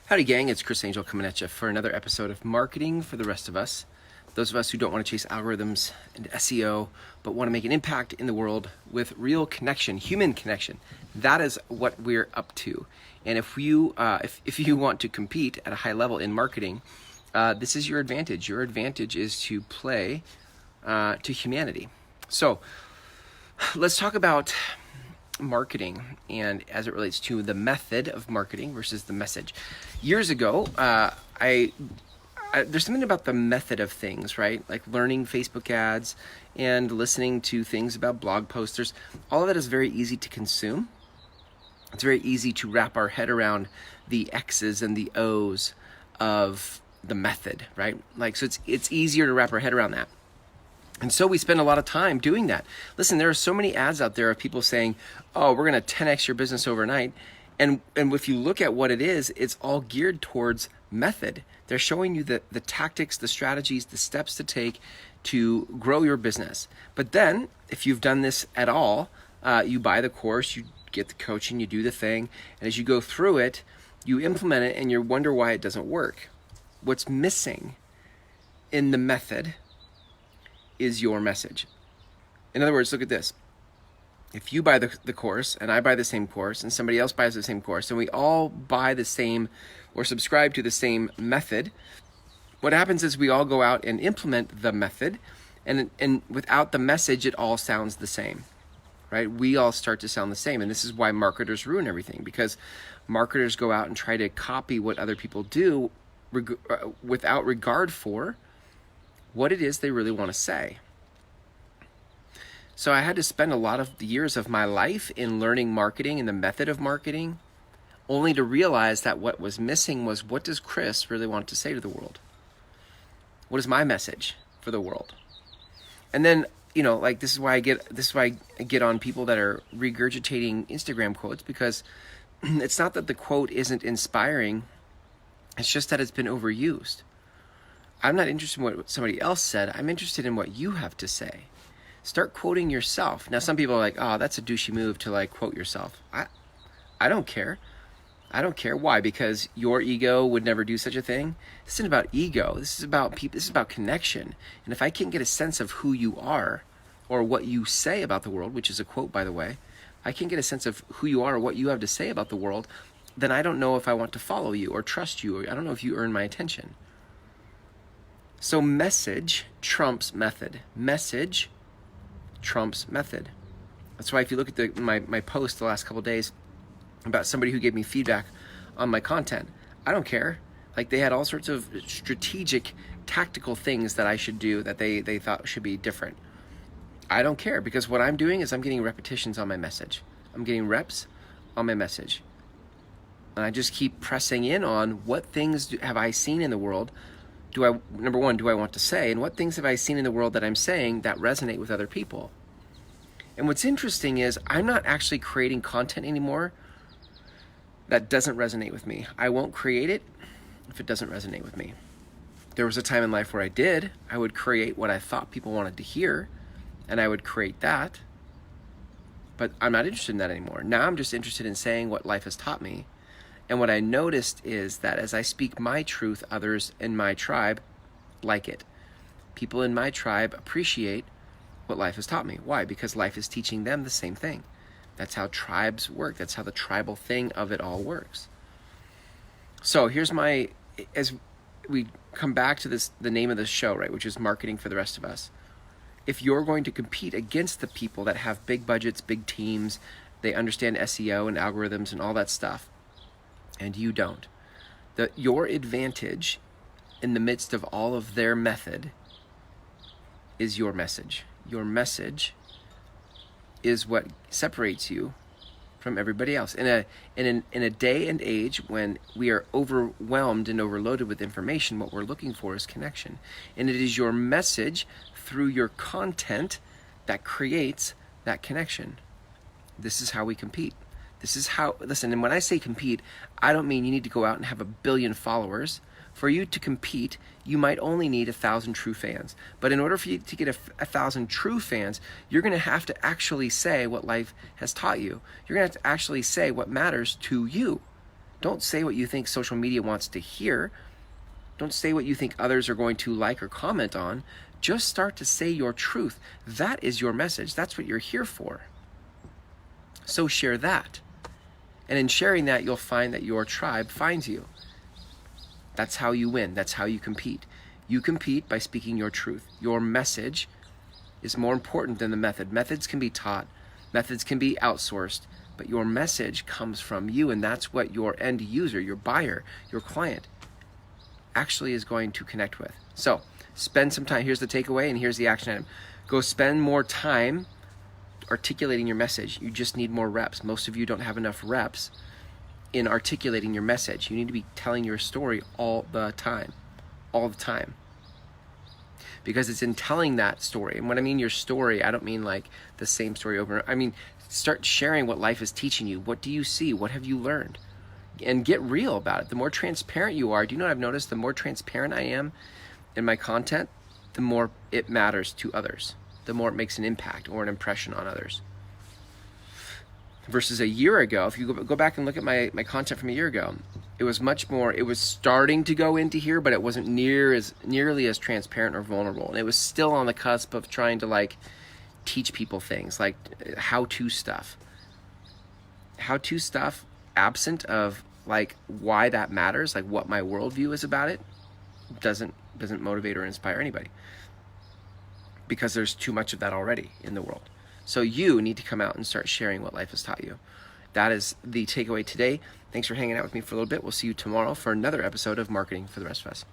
Howdy gang, it's Chris Angel coming at you for another episode of Marketing for the Rest of Us. Those of us who don't want to chase algorithms and SEO, but want to make an impact in the world with real connection, human connection. That is what we're up to. And if you want to compete at a high level in marketing, this is your advantage. Your advantage is to play to humanity. So let's talk about marketing and as it relates to the method of marketing versus the message. Years ago, there's something about the method of things, right? Like learning Facebook ads and listening to things about blog posts. All of that is very easy to consume. It's very easy to wrap our head around the X's and the O's of the method, right? Like, so it's easier to wrap our head around that. And so we spend a lot of time doing that. Listen, there are so many ads out there of people saying, oh, we're going to 10x your business overnight. And if you look at what it is, it's all geared towards method. They're showing you the tactics, the strategies, the steps to take to grow your business. But then if you've done this at all, you buy the course, you get the coaching, you do the thing. And as you go through it, you implement it and you wonder why it doesn't work. What's missing in the method is your message. In other words, look at this. If you buy the course and I buy the same course and somebody else buys the same course and we all buy the same or subscribe to the same method, what happens is we all go out and implement the method and without the message, it all sounds the same, right? We all start to sound the same. And this is why marketers ruin everything, because marketers go out and try to copy what other people do without regard for what it is they really want to say. So I had to spend a lot of the years of my life in learning marketing and the method of marketing, only to realize that what was missing was, what does Chris really want to say to the world? What is my message for the world? And then, like this is why I get on people that are regurgitating Instagram quotes, because it's not that the quote isn't inspiring, it's just that it's been overused. I'm not interested in what somebody else said. I'm interested in what you have to say. Start quoting yourself. Now, some people are like, oh, that's a douchey move to like quote yourself. I don't care. I don't care. Why? Because your ego would never do such a thing. This isn't about ego. This is about people. This is about connection. And if I can't get a sense of who you are or what you say about the world, which is a quote, by the way, I can't get a sense of who you are or what you have to say about the world, then I don't know if I want to follow you or trust you, or I don't know if you earn my attention. So message trumps method. Message trumps method. That's why if you look at my post the last couple of days about somebody who gave me feedback on my content, I don't care. Like, they had all sorts of strategic, tactical things that I should do that they thought should be different. I don't care, because what I'm doing is I'm getting repetitions on my message. I'm getting reps on my message. And I just keep pressing in on what things have I seen in the world. Number one, do I want to say? And what things have I seen in the world that I'm saying that resonate with other people? And what's interesting is I'm not actually creating content anymore that doesn't resonate with me. I won't create it if it doesn't resonate with me. There was a time in life where I did. I would create what I thought people wanted to hear, and I would create that. But I'm not interested in that anymore. Now I'm just interested in saying what life has taught me. And what I noticed is that as I speak my truth, others in my tribe like it. People in my tribe appreciate what life has taught me. Why? Because life is teaching them the same thing. That's how tribes work. That's how the tribal thing of it all works. So as we come back to the name of this show, right, which is Marketing for the Rest of Us. If you're going to compete against the people that have big budgets, big teams, they understand SEO and algorithms and all that stuff, and you don't, your advantage in the midst of all of their method is your message. Your message is what separates you from everybody else. In a day and age when we are overwhelmed and overloaded with information, what we're looking for is connection. And it is your message through your content that creates that connection. This is how we compete. This is how, listen, and when I say compete, I don't mean you need to go out and have 1 billion followers. For you to compete, you might only need 1,000 true fans. But in order for you to get 1,000 true fans, you're going to have to actually say what life has taught you. You're going to have to actually say what matters to you. Don't say what you think social media wants to hear. Don't say what you think others are going to like or comment on. Just start to say your truth. That is your message. That's what you're here for. So share that. And in sharing that, you'll find that your tribe finds you. That's how you win. That's how you compete. You compete by speaking your truth. Your message is more important than the method. Methods can be taught. Methods can be outsourced. But your message comes from you, and that's what your end user, your buyer, your client actually is going to connect with. So spend some time. Here's the takeaway, and here's the action item. Go spend more time articulating your message. You just need more reps. Most of you don't have enough reps in articulating your message. You need to be telling your story all the time. Because it's in telling that story. And when I mean your story, I don't mean like the same story over and over. I mean, start sharing what life is teaching you. What do you see? What have you learned? And get real about it. The more transparent you are, do you know what I've noticed? The more transparent I am in my content, the more it matters to others. The more it makes an impact or an impression on others. Versus a year ago, if you go back and look at my content from a year ago, it was much more, it was starting to go into here, but it wasn't nearly as transparent or vulnerable. And it was still on the cusp of trying to like teach people things, like how-to stuff. How-to stuff absent of like why that matters, like what my worldview is about it, doesn't motivate or inspire anybody. Because there's too much of that already in the world. So you need to come out and start sharing what life has taught you. That is the takeaway today. Thanks for hanging out with me for a little bit. We'll see you tomorrow for another episode of Marketing for the Rest of Us.